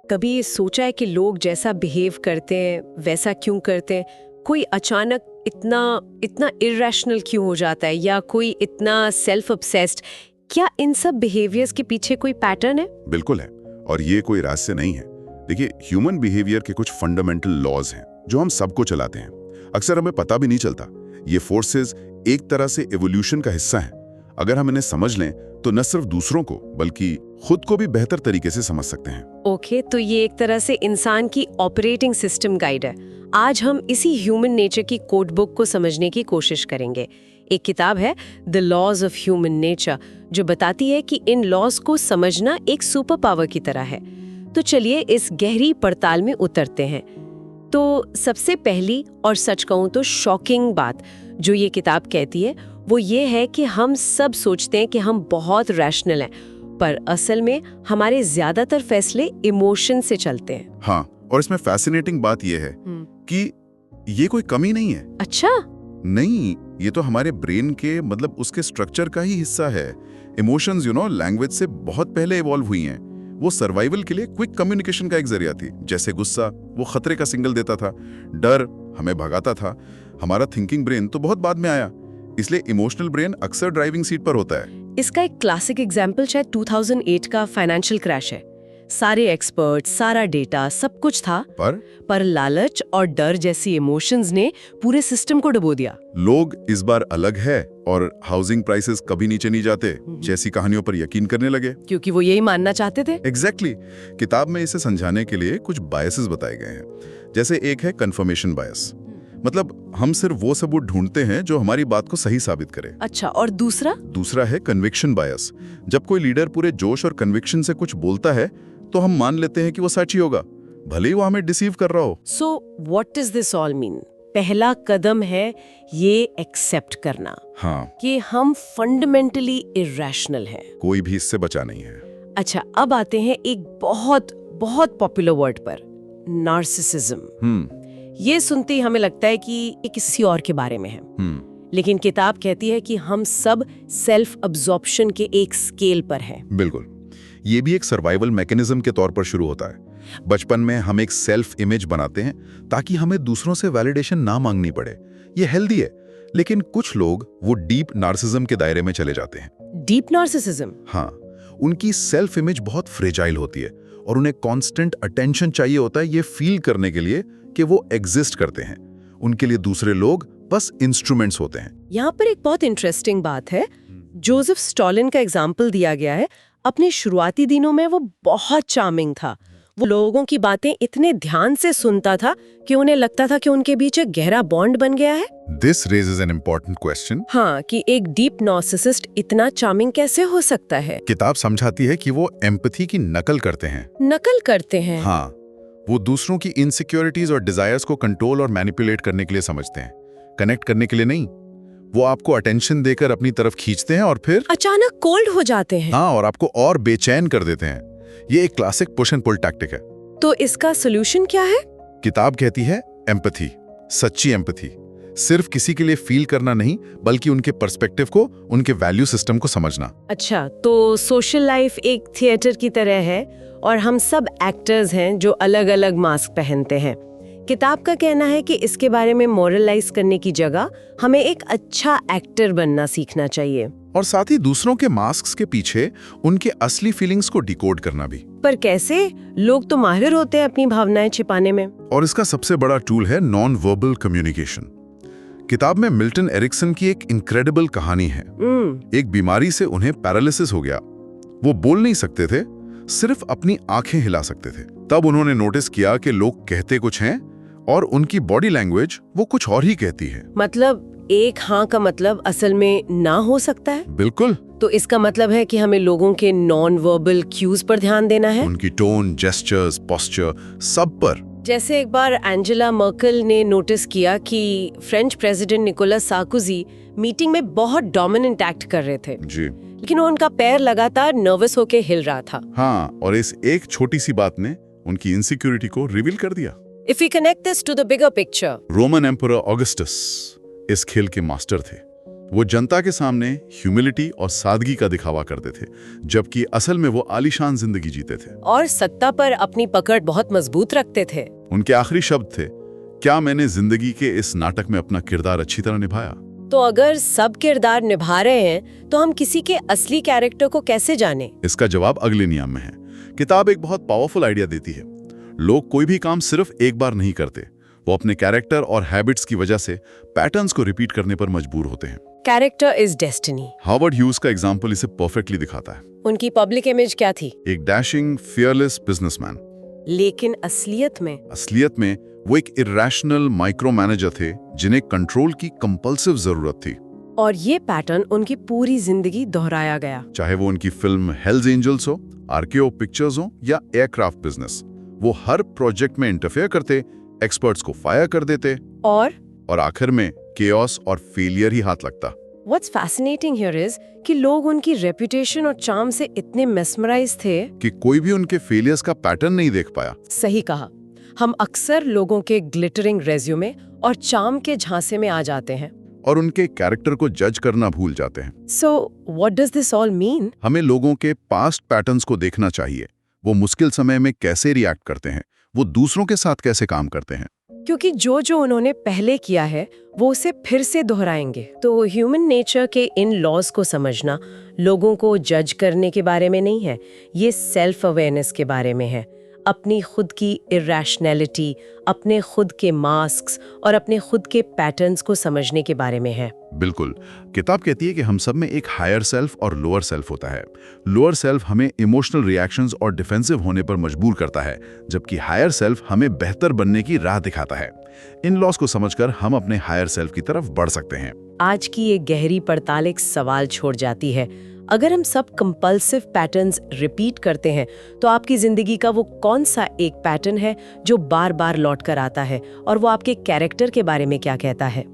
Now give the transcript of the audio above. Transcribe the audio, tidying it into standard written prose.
कभी ये सोचा है कि लोग जैसा बिहेव करते हैं वैसा क्यों करते हैं? कोई अचानक इतना इतना इरेशनल क्यों हो जाता है, या कोई इतना सेल्फ ऑब्सेस्ड? क्या इन सब बिहेवियर्स के पीछे कोई पैटर्न है? बिल्कुल है, और ये कोई रहस्य नहीं है। देखिए, ह्यूमन बिहेवियर के कुछ फंडामेंटल लॉज हैं जो हम सबको चलाते हैं। अक्सर हमें पता भी नहीं चलता। ये फोर्सेस एक तरह से एवोल्यूशन का हिस्सा हैं। अगर हम इन्हें समझ लें तो न सिर्फ दूसरों को बल्कि खुद को भी बेहतर तरीके से समझ सकते हैं। ओके, तो ये एक तरह से इंसान की ऑपरेटिंग सिस्टम गाइड है। आज हम इसी ह्यूमन नेचर की कोड बुक को समझने की कोशिश करेंगे। एक किताब है the laws of human nature, जो बताती है कि इन लॉज को समझना एक सुपर पावर की तरह है। तो चलिए इस गहरी पड़ताल में उतरते हैं। तो सबसे पहली और सच कहूं तो शॉकिंग बात जो ये किताब कहती है वो ये है कि हम सब सोचते हैं कि हम बहुत रैशनल हैं, पर असल में हमारे ज्यादातर फैसले इमोशन से चलते हैं। हाँ, और इसमें फैसिनेटिंग बात यह है कि ये कोई कमी नहीं है। अच्छा? नहीं, ये तो हमारे ब्रेन के मतलब उसके स्ट्रक्चर का ही हिस्सा है। इमोशंस लैंग्वेज से बहुत पहले इवॉल्व हुई हैं। वो सर्वाइवल के लिए क्विक कम्युनिकेशन का एक जरिया थी। जैसे गुस्सा वो खतरे का सिग्नल देता था, डर हमें भगाता था। हमारा थिंकिंग ब्रेन तो बहुत बाद में आया, इसलिए इमोशनल ब्रेन अक्सर ड्राइविंग सीट पर होता है। इसका एक क्लासिक एग्जाम्पल शायद 2008 का फाइनेंशियल क्रैश है। सारे एक्सपर्ट्स, सारा डेटा, सब कुछ था, पर लालच और डर जैसी इमोशंस ने पूरे सिस्टम को डुबो दिया। लोग इस बार अलग है और हाउसिंग प्राइसेस कभी नीचे नहीं जाते जैसी कहानियों पर यकीन करने लगे, क्योंकि वो यही मानना चाहते थे। एग्जैक्टली। किताब में इसे समझाने के लिए कुछ बायसेस बताए गए हैं। जैसे एक है कंफर्मेशन बायस, मतलब हम सिर्फ वो सबूत ढूंढते हैं जो हमारी बात को सही साबित करे। अच्छा, और दूसरा है कन्विक्शन बायस। जब कोई लीडर पूरे जोश और कन्विक्शन से कुछ बोलता है तो हम मान लेते हैं कि वो सच ही होगा, भले ही वो हमें डिसीव कर रहा हो। So what does this all mean? पहला कदम है ये एक्सेप्ट करना, हाँ, कि हम फंडामेंटली इरेशनल हैं। कोई भी इससे बचा नहीं है। अच्छा, अब आते हैं एक बहुत बहुत पॉपुलर वर्ड पर, नार्सिसिज्म। ये सुनते ही हमें लगता है कि ये किसी और के बारे में है, लेकिन किताब कहती है कि हम सब सेल्फ अब्जॉर्प्शन के एक स्केल पर हैं। बिल्कुल, ये भी एक सर्वाइवल मैकेनिज्म के तौर पर शुरू होता है। बचपन में हम एक सेल्फ इमेज बनाते हैं ताकि हमें दूसरों से वैलिडेशन ना मांगनी पड़े। ये हेल्दी है, लेकिन कुछ लोग वो डीप नार्सिसिज्म के दायरे में चले जाते हैं। Deep narcissism? हाँ, उनकी सेल्फ इमेज बहुत फ्रेजाइल होती है और उन्हें कांस्टेंट अटेंशन चाहिए होता है ये फील करने के लिए कि वो एग्जिस्ट करते हैं। उनके लिए दूसरे लोग बस इंस्ट्रूमेंट्स होते हैं। यहाँ पर एक बहुत इंटरेस्टिंग बात है। जोसेफ स्टॉलिन का एग्जाम्पल दिया गया है। अपने शुरुआती दिनों में वो बहुत चार्मिंग था। वो लोगों की बातें इतने ध्यान से सुनता था कि उन्हें लगता था कि उनके बीच एक गहरा बॉन्ड बन गया है। This raises an important question. हाँ, कि एक डीप नार्सिसिस्ट इतना चार्मिंग कैसे हो सकता है? किताब समझाती है कि वो एम्पैथी की नकल करते हैं। नकल करते हैं? हाँ, वो दूसरों की इनसिक्योरिटीज और डिजायर्स को कंट्रोल और मैनिपुलेट करने के लिए समझते हैं, कनेक्ट करने के लिए नहीं। वो आपको अटेंशन देकर अपनी तरफ खींचते हैं और फिर अचानक कोल्ड हो जाते हैं। हाँ, और आपको और बेचैन कर देते हैं। ये एक classic push and pull tactic है। तो इसका सोल्यूशन क्या है? किताब कहती है एम्पैथी, सच्ची एम्पैथी। सिर्फ किसी के लिए फील करना नहीं, बल्कि उनके पर्सपेक्टिव को, उनके वैल्यू सिस्टम को समझना। अच्छा, तो सोशल लाइफ एक थिएटर की तरह है और हम सब एक्टर्स हैं जो अलग अलग मास्क पहनते हैं। किताब का कहना है कि इसके बारे में मोरलाइज करने की जगह हमें एक अच्छा एक्टर बनना सीखना चाहिए, और साथ ही दूसरों के मास्क के पीछे उनके असली फीलिंग्स को डिकोड करना भी। पर कैसे? लोग तो माहिर होते हैं अपनी भावनाएं छिपाने में। और इसका सबसे बड़ा टूल है नॉन वर्बल कम्युनिकेशन। किताब में मिल्टन एरिक्सन की एक इनक्रेडिबल कहानी है। एक बीमारी से उन्हें पैरालिसिस हो गया। वो बोल नहीं सकते थे, सिर्फ अपनी आंखें हिला सकते थे। तब उन्होंने नोटिस किया कि लोग कहते कुछ हैं और उनकी बॉडी लैंग्वेज वो कुछ और ही कहती है। मतलब एक हाँ का मतलब असल में ना हो सकता है। बिल्कुल। तो इसका मतलब है कि हमें लोगों के नॉन वर्बल क्यूज पर ध्यान देना है, उनकी टोन, जेस्चर्स, पोस्चर, सब पर। जैसे एक बार एंजेला मर्केल ने नोटिस किया कि French president Nicolas Sarkozy meeting में बहुत डोमिनेंट एक्ट कर रहे थे जी, लेकिन उनका पैर लगातार नर्वस होके हिल रहा था। हाँ, और इस एक छोटी सी बात ने उनकी इनसिक्योरिटी को रिवील कर दिया। If we connect this to the bigger picture, Roman emperor Augustus इस खेल के मास्टर थे। वो जनता के सामने ह्यूमिलिटी और सादगी का दिखावा करते थे, जबकि असल में वो आलीशान जिंदगी जीते थे। और सत्ता पर अपनी पकड़ बहुत मजबूत रखते थे। उनके आखिरी शब्द थे, क्या मैंने जिंदगी के इस नाटक में अपना किरदार अच्छी तरह निभाया? तो अगर सब किरदार निभा रहे हैं तो हम किसी के असली कैरेक्टर को कैसे जाने? इसका जवाब अगले नियम में है। किताब एक बहुत पावरफुल आइडिया देती है। लोग कोई भी काम सिर्फ एक बार नहीं करते, वो अपने कैरेक्टर और हैबिट्स की वजह से पैटर्न्स को रिपीट करने पर मजबूर होते हैं। Character is destiny. Harvard huge का एग्जाम्पल इसे परफेक्टली दिखाता है। उनकी पब्लिक इमेज क्या थी? एक डैशिंग, फियरलेस बिजनेसमैन। लेकिन असलियत में वो एक इरेशनल माइक्रो मैनेजर थे जिन्हें कंट्रोल की कंपल्सिव जरूरत थी। और ये पैटर्न उनकी पूरी जिंदगी दोहराया गया। चाहे वो उनकी फिल्म हेल्स एंजल्स हो, आरकेओ पिक्चर्स हो या एयरक्राफ्ट बिजनेस, वो हर प्रोजेक्ट में इंटरफेयर करते, एक्सपर्ट्स को फायर कर देते और आखिर में केओस और फेलियर ही हाथ लगता। What's fascinating here is कि लोग उनकी रेपुटेशन और चार्म से इतने मेस्मराइज थे कि कोई भी उनके फेलियर्स का पैटर्न नहीं देख पाया। सही कहा। हम अक्सर लोगों के ग्लिटरिंग रेज्यूमे और चार्म के झांसे में आ जाते हैं और उनके कैरेक्टर को जज करना भूल जाते हैं। So, what does this all mean? हमें लोगों के पास्ट पैटर्न्स को देखना चाहिए। वो मुश्किल समय में कैसे रिएक्ट करते हैं, वो दूसरों के साथ कैसे काम करते हैं, क्योंकि जो उन्होंने पहले किया है वो उसे फिर से दोहराएंगे। तो ह्यूमन नेचर के इन लॉज को समझना लोगों को जज करने के बारे में नहीं है, ये सेल्फ अवेयरनेस के बारे में है। अपनी खुद की इरेशनैलिटी, अपने खुद के मास्क्स और अपने खुद के पैटर्न्स को समझने के बारे में है। बिल्कुल। किताब कहती है कि हम सब में एक हायर सेल्फ और लोअर सेल्फ होता है। लोअर सेल्फ हमें इमोशनल रिएक्शंस और डिफेंसिव होने पर मजबूर करता है, जबकि हायर सेल्फ हमें बेहतर बनने की राह दिखाता है। इन लॉस को समझकर हम अपने हायर सेल्फ की तरफ बढ़ सकते हैं। आज की ये गहरी पड़ताल एक सवाल छोड़ जाती है। अगर हम सब कंपल्सिव पैटर्न्स रिपीट करते हैं तो आपकी जिंदगी का वो कौन सा एक पैटर्न है जो बार बार लौट कर आता है, और वो आपके कैरेक्टर के बारे में क्या कहता है?